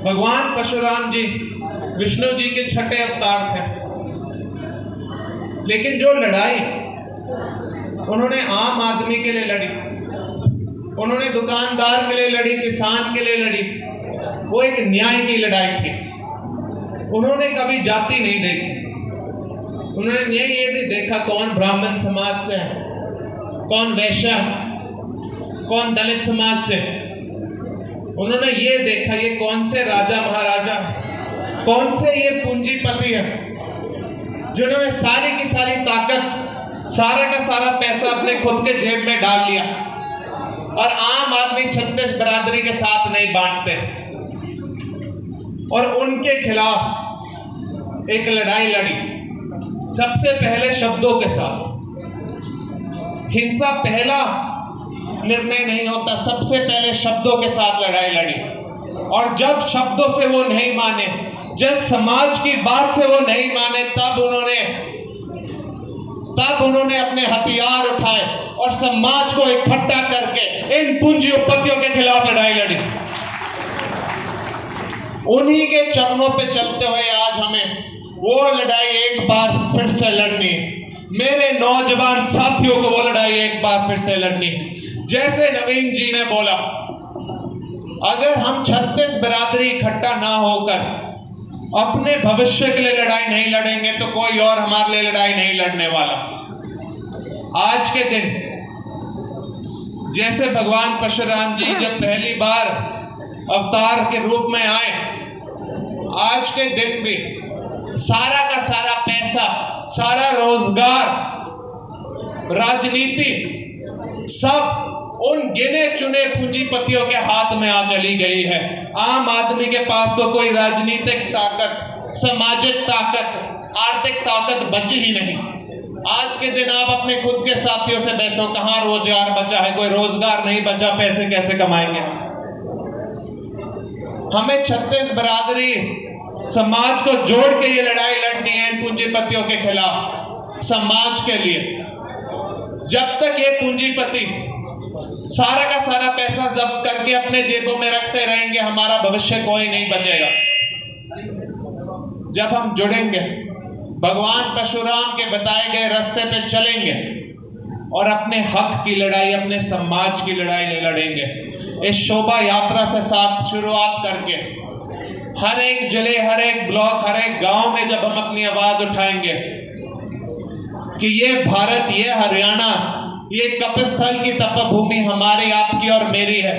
भगवान परशुराम जी विष्णु जी के छठे अवतार थे, लेकिन जो लड़ाई उन्होंने आम आदमी के लिए लड़ी, उन्होंने दुकानदार के लिए लड़ी, किसान के लिए लड़ी, वो एक न्याय की लड़ाई थी। उन्होंने कभी जाति नहीं देखी, उन्होंने ये नहीं देखा कौन ब्राह्मण समाज से है, कौन वैश्य, कौन दलित समाज से। उन्होंने ये देखा ये कौन से राजा महाराजा, कौन से ये पूंजीपति है जिन्होंने सारी की सारी ताकत, सारा का सारा पैसा अपने खुद के जेब में डाल लिया और आम आदमी 36 बिरादरी के साथ नहीं बांटते, और उनके खिलाफ एक लड़ाई लड़ी। सबसे पहले शब्दों के साथ, हिंसा पहला निर्णय नहीं होता, सबसे पहले शब्दों के साथ लड़ाई लड़ी। और जब शब्दों से वो नहीं माने, जब समाज की बात से वो नहीं माने, तब उन्होंने अपने हथियार उठाए और समाज को इकट्ठा करके इन पूंजीपतियों के खिलाफ लड़ाई लड़ी। उन्हीं के चरणों पे चलते हुए आज हमें वो लड़ाई एक बार फिर से लड़नी है। मेरे नौजवान साथियों को वो लड़ाई एक बार फिर से लड़नी है। जैसे नवीन जी ने बोला, अगर हम 36 बिरादरी इकट्ठा ना होकर अपने भविष्य के लिए लड़ाई नहीं लड़ेंगे तो कोई और हमारे लिए लड़ाई नहीं लड़ने वाला। आज के दिन जैसे भगवान परशुराम जी जब पहली बार अवतार के रूप में आए, आज के दिन भी सारा का सारा पैसा, सारा रोजगार, राजनीति सब उन गिने चुने पूंजीपतियों के हाथ में आ चली गई है। आम आदमी के पास तो कोई राजनीतिक ताकत, सामाजिक ताकत, आर्थिक ताकत बची ही नहीं। आज के दिन आप अपने खुद के साथियों से बैठो, कहां रोजगार बचा है? कोई रोजगार नहीं बचा, पैसे कैसे कमाएंगे? हमें 36 बिरादरी समाज को जोड़ के ये लड़ाई लड़नी है इन पूंजीपतियों के खिलाफ, समाज के लिए। जब तक ये पूंजीपति सारा का सारा पैसा जब्त करके अपने जेबों में रखते रहेंगे, हमारा भविष्य कोई नहीं बचेगा। जब हम जुड़ेंगे, भगवान परशुराम के बताए गए रास्ते पे चलेंगे और अपने हक की लड़ाई, अपने समाज की लड़ाई लड़ेंगे। इस शोभा यात्रा से साथ शुरुआत करके हर एक जिले, हर एक ब्लॉक, हर एक गांव में जब हम अपनी आवाज उठाएंगे कि ये भारत, ये हरियाणा, ये कपिस्थल की तपभूमि हमारी, आपकी और मेरी है।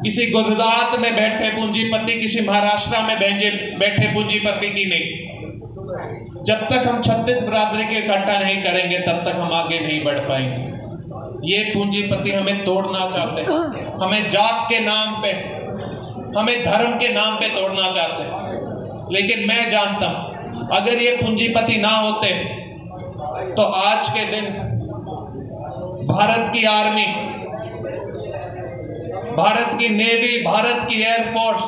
किसी गुजरात में बैठे पूंजीपति, किसी महाराष्ट्र में बैठे पूंजीपति की नहीं। जब तक हम 36 बिरादरी के इकट्ठा नहीं करेंगे तब तक हम आगे नहीं बढ़ पाएंगे। ये पूंजीपति हमें तोड़ना चाहते हैं, हमें जात के नाम पे, हमें धर्म के नाम पे तोड़ना चाहते हैं। लेकिन मैं जानता हूं अगर ये पूंजीपति ना होते तो आज के दिन भारत की आर्मी, भारत की नेवी, भारत की एयरफोर्स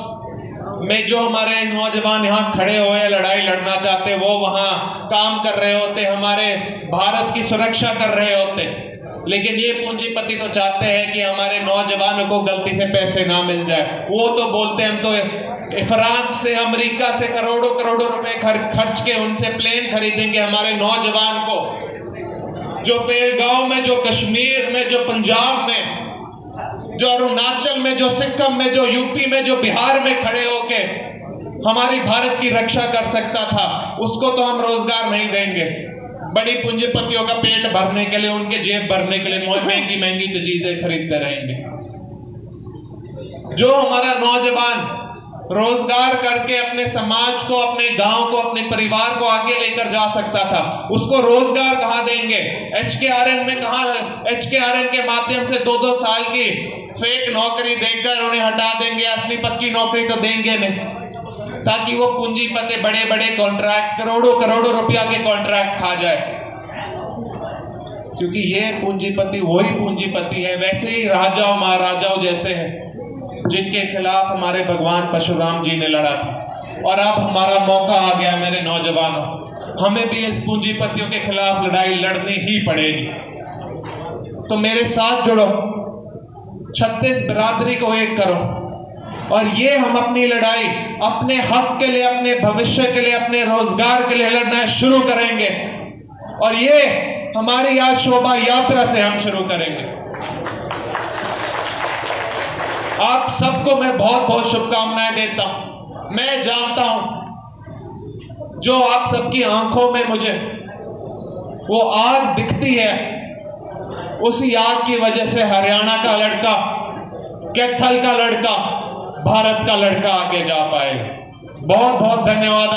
में जो हमारे नौजवान यहाँ खड़े हुए लड़ाई लड़ना चाहते, वो वहां काम कर रहे होते, हमारे भारत की सुरक्षा कर रहे होते। लेकिन ये पूंजीपति तो चाहते हैं कि हमारे नौजवानों को गलती से पैसे ना मिल जाए। वो तो बोलते हैं हम तो फ्रांस से, अमेरिका से करोड़ों करोड़ों रुपए खर्च के उनसे प्लेन खरीदेंगे हमारे नौजवान को, जो बेलगांव में, जो कश्मीर में, जो पंजाब में, जो अरुणाचल में, जो सिक्किम में, जो यूपी में, जो बिहार में खड़े होके हमारी भारत की रक्षा कर सकता था, उसको तो हम रोजगार नहीं देंगे। बड़ी पूंजीपतियों का पेट भरने के लिए, उनके जेब भरने के लिए महंगी महंगी चीजें खरीदते रहेंगे। जो हमारा नौजवान रोजगार करके अपने समाज को, अपने गांव को, अपने परिवार को आगे लेकर जा सकता था, उसको रोजगार कहां देंगे? HKRN में कहां? HKRN के माध्यम से 2-2 साल की फेक नौकरी देकर उन्हें हटा देंगे, असली पक्की नौकरी तो देंगे नहीं, ताकि वो पूंजीपति बड़े बड़े कॉन्ट्रैक्ट, करोड़ों करोड़ों रुपया के कॉन्ट्रैक्ट खा जाए। क्योंकि ये पूंजीपति वही पूंजीपति है, वैसे ही राजाओं महाराजाओं जैसे हैं जिनके खिलाफ हमारे भगवान परशुराम जी ने लड़ा था। और अब हमारा मौका आ गया मेरे नौजवानों, हमें भी इस पूंजीपतियों के खिलाफ लड़ाई लड़नी ही पड़ेगी। तो मेरे साथ जुड़ो, 36 बिरादरी को एक करो, और ये हम अपनी लड़ाई अपने हक के लिए, अपने भविष्य के लिए, अपने रोजगार के लिए लड़ना शुरू करेंगे। और ये हमारी आज शोभा यात्रा से हम शुरू करेंगे। आप सबको मैं बहुत बहुत शुभकामनाएं देता हूं। मैं जानता हूं जो आप सबकी आंखों में मुझे वो आग दिखती है, उसी आग की वजह से हरियाणा का लड़का, कैथल का लड़का, भारत का लड़का आगे जा पाएगा। बहुत बहुत धन्यवाद।